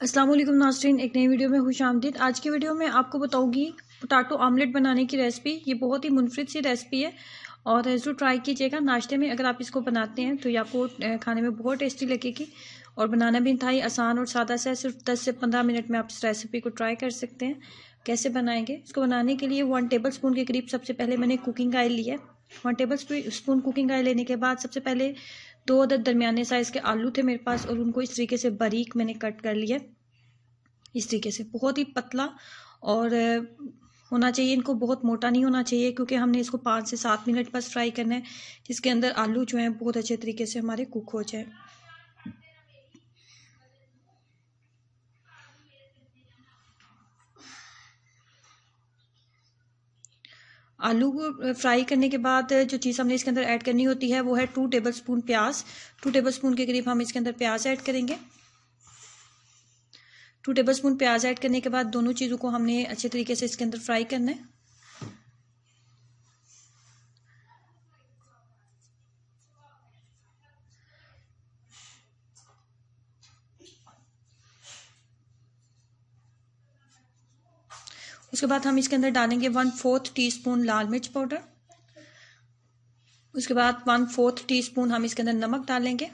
अस्सलाम वालेकुम नाज़रीन, एक नई वीडियो में खुश आमदीद। आज की वीडियो में आपको बताऊंगी पोटैटो ऑमलेट बनाने की रेसिपी। ये बहुत ही मुनफरिद सी रेसिपी है और ज़रूर ट्राई कीजिएगा। नाश्ते में अगर आप इसको बनाते हैं तो ये आपको खाने में बहुत टेस्टी लगेगी और बनाना भी इंतहाई आसान और सादा सा है। सिर्फ 10 से 15 मिनट में आप इस रेसिपी को ट्राई कर सकते हैं। कैसे बनाएंगे इसको? बनाने के लिए 1 टेबल स्पून के करीब सबसे पहले मैंने कुकिंग ऑयल लिया है। 1 टेबल स्पून कुकिंग ऑयल लेने के बाद सबसे पहले 2 अदद दरमियाने साइज़ के आलू थे मेरे पास और उनको इस तरीके से बारीक मैंने कट कर लिया। इस तरीके से बहुत ही पतला और होना चाहिए, इनको बहुत मोटा नहीं होना चाहिए क्योंकि हमने इसको 5 से 7 मिनट बस फ्राई करना है, जिसके अंदर आलू जो हैं बहुत अच्छे तरीके से हमारे कुक हो जाए। आलू को फ्राई करने के बाद जो चीज़ हमने इसके अंदर ऐड करनी होती है वो है 2 टेबल स्पून प्याज। 2 टेबल स्पून के करीब हम इसके अंदर प्याज ऐड करेंगे। 2 टेबल स्पून प्याज ऐड करने के बाद दोनों चीज़ों को हमने अच्छे तरीके से इसके अंदर फ्राई करना है। उसके बाद हम इसके अंदर डालेंगे 1/4 टीस्पून लाल मिर्च पाउडर। उसके बाद 1/4 टीस्पून हम इसके अंदर नमक डालेंगे।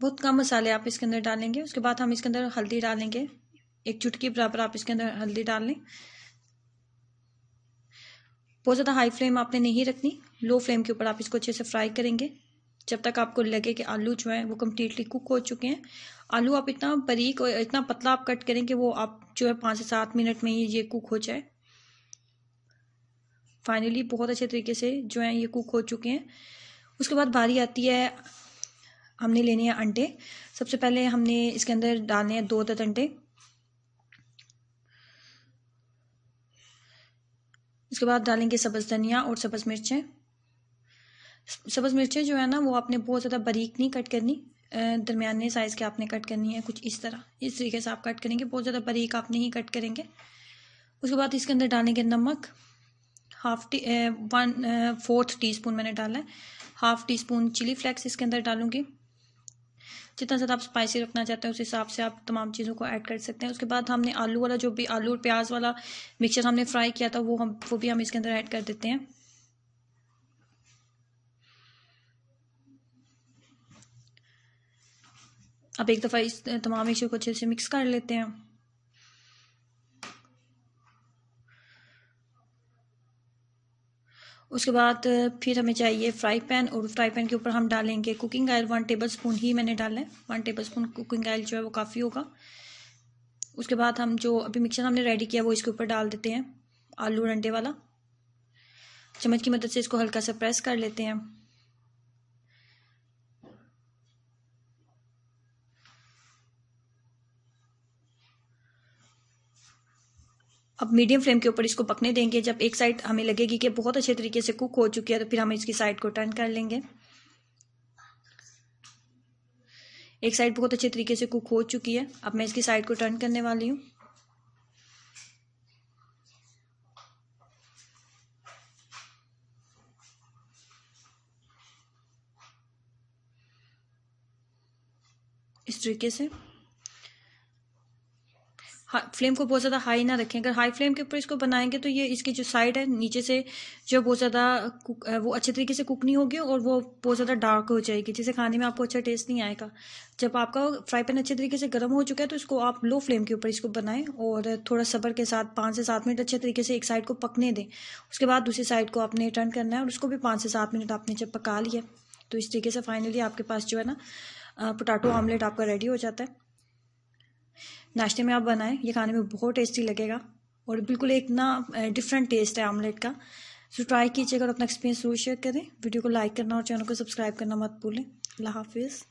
बहुत कम मसाले आप इसके अंदर डालेंगे। उसके बाद हम इसके अंदर हल्दी डालेंगे, 1 चुटकी बराबर आप इसके अंदर हल्दी डाल लें। बहुत ज़्यादा हाई फ्लेम आपने नहीं रखनी, लो फ्लेम के ऊपर आप इसको अच्छे से फ्राई करेंगे जब तक आपको लगे कि आलू जो है वो कम्प्लीटली कुक हो चुके हैं। आलू आप इतना बारीक और इतना पतला आप कट करें कि वो आप जो है 5 से 7 मिनट में ही ये कुक हो जाए। फाइनली बहुत अच्छे तरीके से जो है ये कुक हो चुके हैं। उसके बाद बारी आती है, हमने लेने हैं अंडे। सबसे पहले हमने इसके अंदर डालने हैं 2 अदद अंडे। उसके बाद डालेंगे सब्ज़ धनिया और सब्ज़ मिर्चें। सब्ज़ मिर्चें जो है ना वो आपने बहुत ज़्यादा बारीक नहीं कट करनी, दरमियाने साइज़ के आपने कट करनी है, कुछ इस तरह, इस तरीके से आप कट करेंगे। बहुत ज़्यादा बारीक आप नहीं कट करेंगे। उसके बाद इसके अंदर डालेंगे नमक, 1/4 टीस्पून मैंने डाला है। 1/2 टीस्पून चिली फ्लेक्स इसके अंदर डालूंगी। जितना ज़्यादा आप स्पाइसी रखना चाहते हैं उस हिसाब से आप तमाम चीज़ों को ऐड कर सकते हैं। उसके बाद हमने आलू वाला जो भी आलू और प्याज वाला मिक्सचर हमने फ्राई किया था वो भी हम इसके अंदर ऐड कर देते हैं। अब एक दफ़ा इस तमाम मिक्सचर को अच्छे से मिक्स कर लेते हैं। उसके बाद फिर हमें चाहिए फ्राई पैन और फ्राई पैन के ऊपर हम डालेंगे कुकिंग ऑयल। 1 टेबल स्पून ही मैंने डाला है। 1 टेबल स्पून कुकिंग ऑयल जो है वो काफ़ी होगा। उसके बाद हम जो अभी मिक्सचर हमने रेडी किया वो इसके ऊपर डाल देते हैं, आलू और अंडे वाला। चम्मच की मदद से इसको हल्का सा प्रेस कर लेते हैं। अब मीडियम फ्लेम के ऊपर इसको पकने देंगे। जब एक साइड हमें लगेगी कि बहुत अच्छे तरीके से कुक हो चुकी है तो फिर हम इसकी साइड को टर्न कर लेंगे। एक साइड बहुत अच्छे तरीके से कुक हो चुकी है, अब मैं इसकी साइड को टर्न करने वाली हूँ। इस तरीके से फ्लेम को बहुत ज़्यादा हाई ना रखें। अगर हाई फ्लेम के ऊपर इसको बनाएंगे तो ये इसकी जो साइड है नीचे से जो बहुत ज़्यादा कुक वो अच्छे तरीके से कुक नहीं होगी और वो बहुत ज़्यादा डार्क हो जाएगी, जिससे खाने में आपको अच्छा टेस्ट नहीं आएगा। जब आपका फ्राई पैन अच्छे तरीके से गर्म हो चुका है तो इसको आप लो फ्लेम के ऊपर इसको बनाएं और थोड़ा सब्र के साथ 5 से 7 मिनट अच्छे तरीके से एक साइड को पकने दें। उसके बाद दूसरी साइड को आपने टर्न करना है और उसको भी 5 से 7 मिनट आपने जब पका लिया तो इस तरीके से फाइनली आपके पास जो है ना पोटैटो ऑमलेट आपका रेडी हो जाता है। नाश्ते में आप बनाएं, ये खाने में बहुत टेस्टी लगेगा और बिल्कुल एक ना डिफरेंट टेस्ट है ऑमलेट का। सो ट्राई कीजिएगा और अपना एक्सपीरियंस जरूर शेयर करें। वीडियो को लाइक करना और चैनल को सब्सक्राइब करना मत भूलें। अल्लाह हाफिज़।